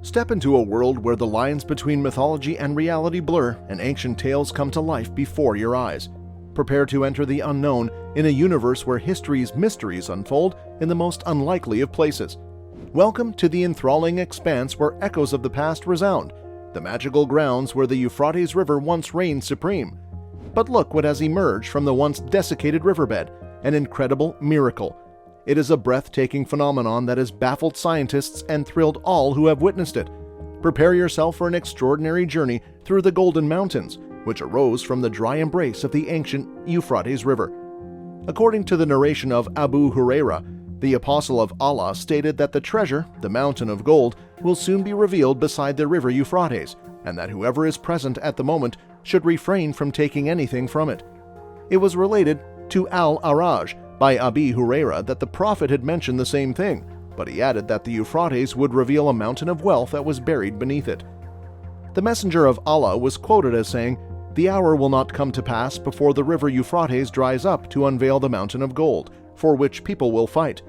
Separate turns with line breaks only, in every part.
Step into a world where the lines between mythology and reality blur and ancient tales come to life before your eyes. Prepare to enter the unknown in a universe where history's mysteries unfold in the most unlikely of places. Welcome to the enthralling expanse where echoes of the past resound, the magical grounds where the Euphrates River once reigned supreme. But look what has emerged from the once desiccated riverbed, an incredible miracle. It is a breathtaking phenomenon that has baffled scientists and thrilled all who have witnessed it. Prepare yourself for an extraordinary journey through the Golden Mountains, which arose from the dry embrace of the ancient Euphrates River. According to the narration of Abu Huraira, the apostle of Allah stated that the treasure, the mountain of gold, will soon be revealed beside the river Euphrates, and that whoever is present at the moment should refrain from taking anything from it. It was related to Al-Araj by Abi Huraira that the Prophet had mentioned the same thing, but he added that the Euphrates would reveal a mountain of wealth that was buried beneath it. The messenger of Allah was quoted as saying, "The hour will not come to pass before the river Euphrates dries up to unveil the mountain of gold, for which people will fight.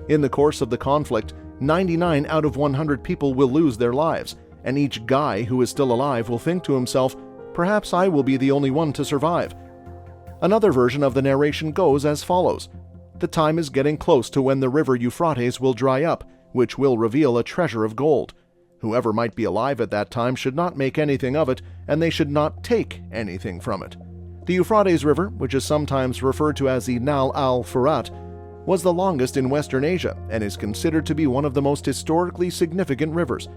In the course of the conflict, 99 out of 100 people will lose their lives, and each guy who is still alive will think to himself, perhaps I will be the only one to survive." Another version of the narration goes as follows: "The time is getting close to when the river Euphrates will dry up, which will reveal a treasure of gold. Whoever might be alive at that time should not make anything of it, and they should not take anything from it." The Euphrates River, which is sometimes referred to as the Nile al-Furat, was the longest in Western Asia and is considered to be one of the most historically significant rivers.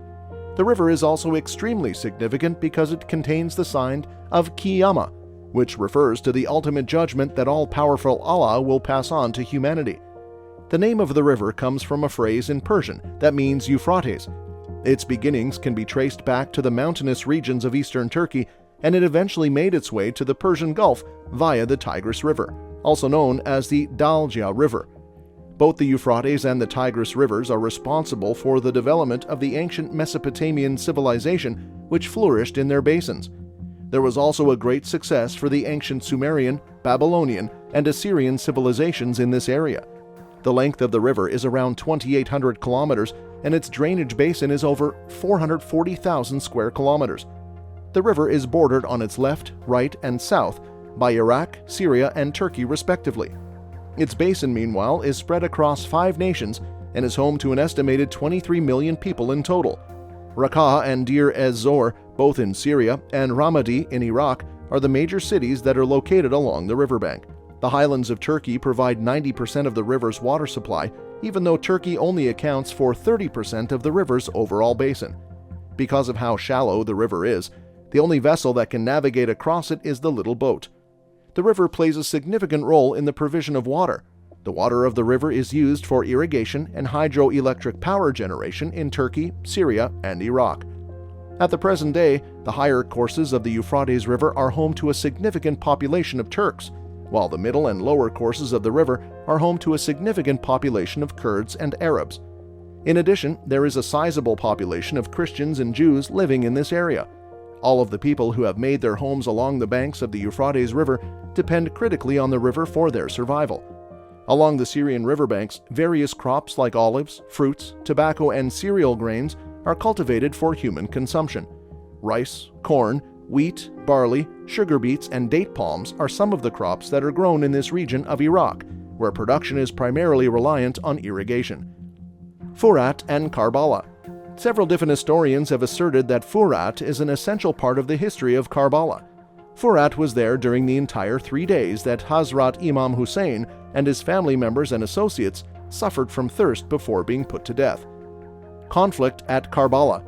The river is also extremely significant because it contains the sign of Qiyamah, which refers to the ultimate judgment that all-powerful Allah will pass on to humanity. The name of the river comes from a phrase in Persian that means Euphrates. Its beginnings can be traced back to the mountainous regions of eastern Turkey, and it eventually made its way to the Persian Gulf via the Tigris River, also known as the Dalja River. Both the Euphrates and the Tigris rivers are responsible for the development of the ancient Mesopotamian civilization, which flourished in their basins. There was also a great success for the ancient Sumerian, Babylonian, and Assyrian civilizations in this area. The length of the river is around 2,800 kilometers, and its drainage basin is over 440,000 square kilometers. The river is bordered on its left, right, and south by Iraq, Syria, and Turkey respectively. Its basin, meanwhile, is spread across 5 nations and is home to an estimated 23 million people in total. Raqqa and Deir ez-Zor, both in Syria, and Ramadi in Iraq, are the major cities that are located along the riverbank. The highlands of Turkey provide 90% of the river's water supply, even though Turkey only accounts for 30% of the river's overall basin. Because of how shallow the river is, the only vessel that can navigate across it is the little boat. The river plays a significant role in the provision of water. The water of the river is used for irrigation and hydroelectric power generation in Turkey, Syria, and Iraq. At the present day, the higher courses of the Euphrates River are home to a significant population of Turks, while the middle and lower courses of the river are home to a significant population of Kurds and Arabs. In addition, there is a sizable population of Christians and Jews living in this area. All of the people who have made their homes along the banks of the Euphrates River depend critically on the river for their survival. Along the Syrian riverbanks, various crops like olives, fruits, tobacco, and cereal grains are cultivated for human consumption. Rice, corn, wheat, barley, sugar beets, and date palms are some of the crops that are grown in this region of Iraq, where production is primarily reliant on irrigation. Furat and Karbala. Several different historians have asserted that Furat is an essential part of the history of Karbala. Furat was there during the entire 3 days that Hazrat Imam Hussein and his family members and associates suffered from thirst before being put to death. Conflict at Karbala.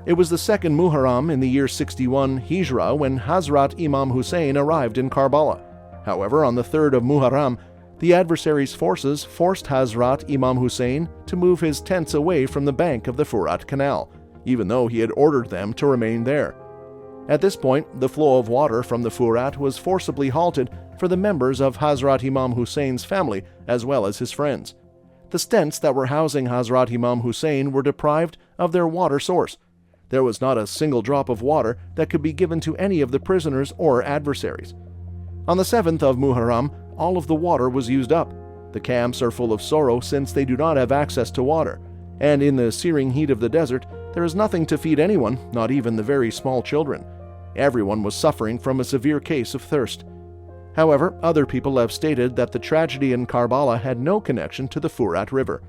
It was the second Muharram in the year 61 Hijra when Hazrat Imam Hussein arrived in Karbala. However, on the 3rd of Muharram, the adversaries' forces forced Hazrat Imam Hussein to move his tents away from the bank of the Furat Canal, even though he had ordered them to remain there. At this point, the flow of water from the Furat was forcibly halted for the members of Hazrat Imam Hussein's family as well as his friends. The tents that were housing Hazrat Imam Hussein were deprived of their water source. There was not a single drop of water that could be given to any of the prisoners or adversaries. On the 7th of Muharram, all of the water was used up. The camps are full of sorrow since they do not have access to water, and in the searing heat of the desert, There is nothing to feed anyone, not even the very small children. Everyone was suffering from a severe case of thirst. However, other people have stated that the tragedy in Karbala had no connection to the Euphrates River.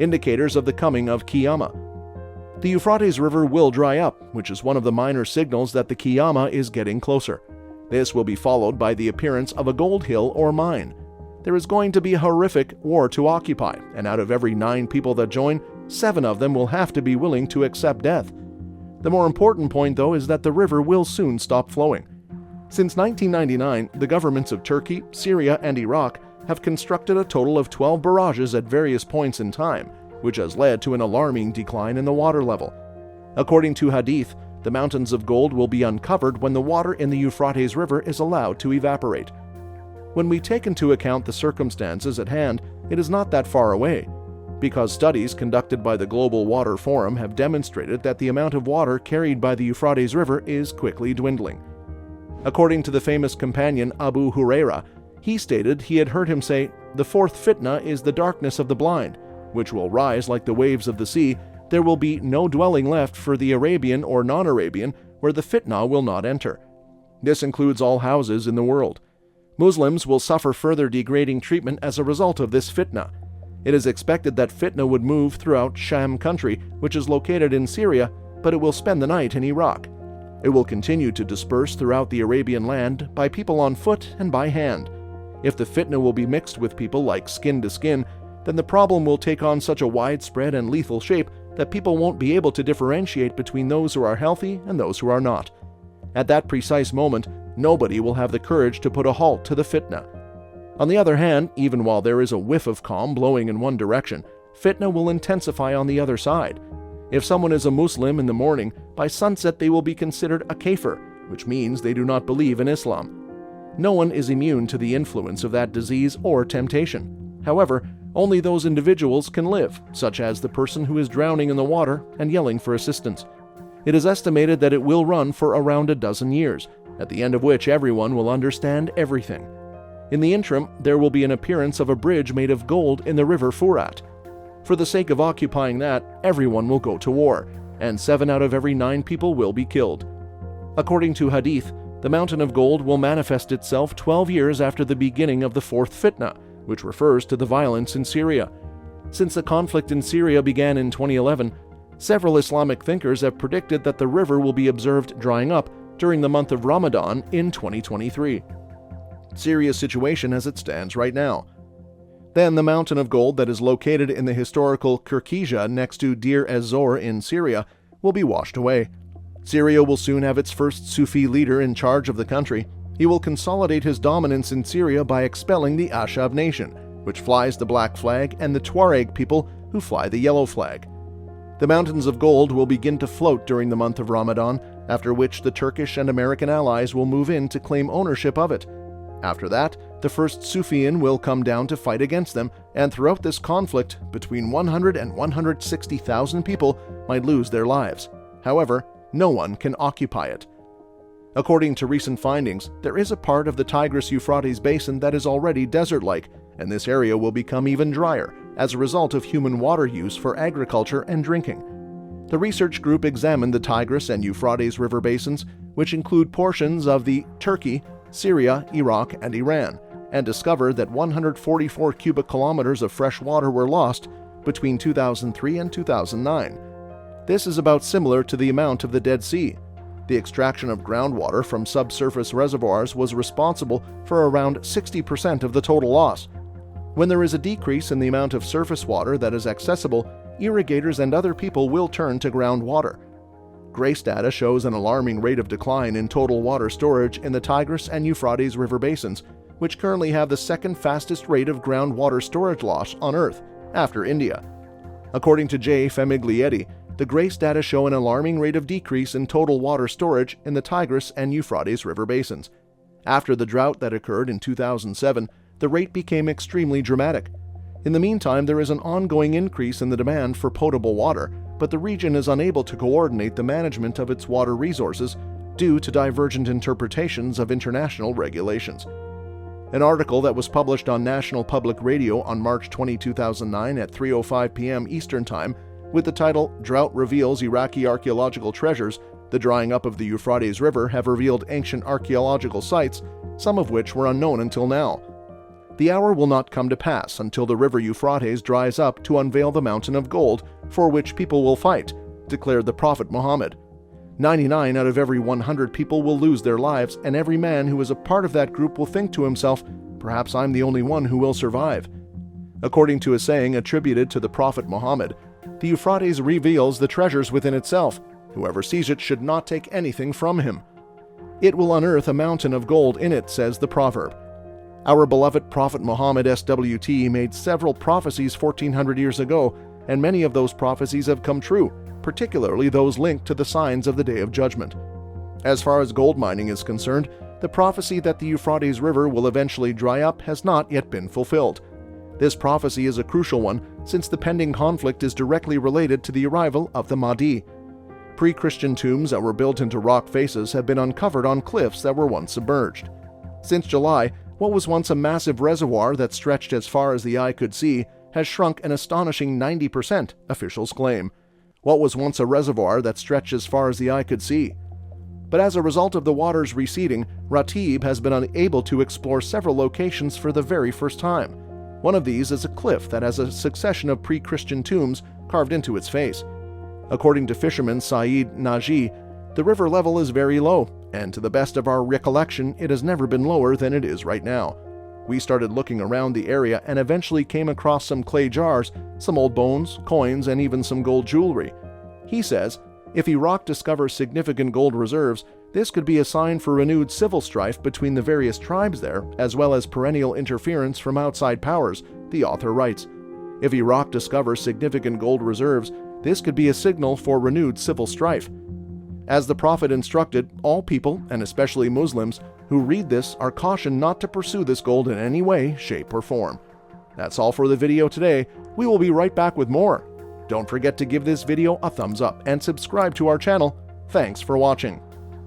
Indicators of the coming of Qiyamah. The Euphrates River will dry up, which is one of the minor signals that the Qiyamah is getting closer. This will be followed by the appearance of a gold hill or mine. There is going to be a horrific war to occupy, and out of every 9 people that join, 7 of them will have to be willing to accept death. The more important point, though, is that the river will soon stop flowing. Since 1999, the governments of Turkey, Syria, and Iraq have constructed a total of 12 barrages at various points in time, which has led to an alarming decline in the water level. According to Hadith, the mountains of gold will be uncovered when the water in the Euphrates River is allowed to evaporate. When we take into account the circumstances at hand, it is not that far away, because studies conducted by the Global Water Forum have demonstrated that the amount of water carried by the Euphrates River is quickly dwindling. According to the famous companion Abu Huraira, he stated he had heard him say, "The 4th fitna is the darkness of the blind, which will rise like the waves of the sea. There will be no dwelling left for the Arabian or non-Arabian where the fitna will not enter. This includes all houses in the world. Muslims will suffer further degrading treatment as a result of this fitna. It is expected that fitna would move throughout Sham country, which is located in Syria, but it will spend the night in Iraq. It will continue to disperse throughout the Arabian land by people on foot and by hand. If the fitna will be mixed with people like skin to skin, then the problem will take on such a widespread and lethal shape that people won't be able to differentiate between those who are healthy and those who are not. At that precise moment, nobody will have the courage to put a halt to the fitna. On the other hand, even while there is a whiff of calm blowing in one direction, fitna will intensify on the other side. If someone is a Muslim in the morning, by sunset they will be considered a kafir, which means they do not believe in Islam. No one is immune to the influence of that disease or temptation. However, only those individuals can live, such as the person who is drowning in the water and yelling for assistance. It is estimated that it will run for around a dozen years, at the end of which everyone will understand everything. In the interim, there will be an appearance of a bridge made of gold in the river Furat. For the sake of occupying that, everyone will go to war, and 7 out of every 9 people will be killed. According to Hadith, the mountain of gold will manifest itself 12 years after the beginning of the 4th fitna, which refers to the violence in Syria. Since the conflict in Syria began in 2011, several Islamic thinkers have predicted that the river will be observed drying up during the month of Ramadan in 2023. Syria's situation as it stands right now. Then the mountain of gold that is located in the historical Kirkizia next to Deir ez-Zor in Syria will be washed away. Syria will soon have its first Sufi leader in charge of the country. He will consolidate his dominance in Syria by expelling the Ashab nation, which flies the black flag, and the Tuareg people who fly the yellow flag. The mountains of gold will begin to float during the month of Ramadan, after which the Turkish and American allies will move in to claim ownership of it. After that, the first Sufian will come down to fight against them, and throughout this conflict, between 100 and 160,000 people might lose their lives. However, no one can occupy it. According to recent findings, there is a part of the Tigris-Euphrates basin that is already desert-like, and this area will become even drier as a result of human water use for agriculture and drinking. The research group examined the Tigris and Euphrates river basins, which include portions of the Turkey, Syria, Iraq, and Iran, and discovered that 144 cubic kilometers of fresh water were lost between 2003 and 2009. This is about similar to the amount of the Dead Sea. The extraction of groundwater from subsurface reservoirs was responsible for around 60% of the total loss. When there is a decrease in the amount of surface water that is accessible, irrigators and other people will turn to groundwater. GRACE data shows an alarming rate of decline in total water storage in the Tigris and Euphrates river basins, which currently have the second fastest rate of groundwater storage loss on Earth, after India. According to J. Famiglietti, the GRACE data show an alarming rate of decrease in total water storage in the Tigris and Euphrates river basins. After the drought that occurred in 2007, the rate became extremely dramatic. In the meantime, there is an ongoing increase in the demand for potable water, but the region is unable to coordinate the management of its water resources due to divergent interpretations of international regulations. An article that was published on National Public Radio on March 20, 2009 at 3:05 p.m. Eastern Time With the title, "Drought Reveals Iraqi Archaeological Treasures," the drying up of the Euphrates River have revealed ancient archaeological sites, some of which were unknown until now. The hour will not come to pass until the river Euphrates dries up to unveil the mountain of gold, for which people will fight, declared the Prophet Muhammad. 99 out of every 100 people will lose their lives, and every man who is a part of that group will think to himself, "Perhaps I'm the only one who will survive." According to a saying attributed to the Prophet Muhammad, the Euphrates reveals the treasures within itself. Whoever sees it should not take anything from him. It will unearth a mountain of gold in it, says the proverb. Our beloved Prophet Muhammad SWT made several prophecies 1400 years ago, and many of those prophecies have come true, particularly those linked to the signs of the Day of Judgment. As far as gold mining is concerned, the prophecy that the Euphrates River will eventually dry up has not yet been fulfilled. This prophecy is a crucial one, since the pending conflict is directly related to the arrival of the Mahdi. Pre-Christian tombs that were built into rock faces have been uncovered on cliffs that were once submerged. Since July, what was once a massive reservoir that stretched as far as the eye could see has shrunk an astonishing 90%, officials claim. What was once a reservoir that stretched as far as the eye could see? But as a result of the water's receding, Ratib has been unable to explore several locations for the very first time. One of these is a cliff that has a succession of pre-Christian tombs carved into its face. According to fisherman Saeed Naji, the river level is very low, and to the best of our recollection, it has never been lower than it is right now. We started looking around the area and eventually came across some clay jars, some old bones, coins, and even some gold jewelry. He says, if Iraq discovers significant gold reserves, this could be a sign for renewed civil strife between the various tribes there, as well as perennial interference from outside powers, the author writes. If Iraq discovers significant gold reserves, this could be a signal for renewed civil strife. As the Prophet instructed, all people, and especially Muslims, who read this are cautioned not to pursue this gold in any way, shape, or form. That's all for the video today. We will be right back with more. Don't forget to give this video a thumbs up and subscribe to our channel. Thanks for watching.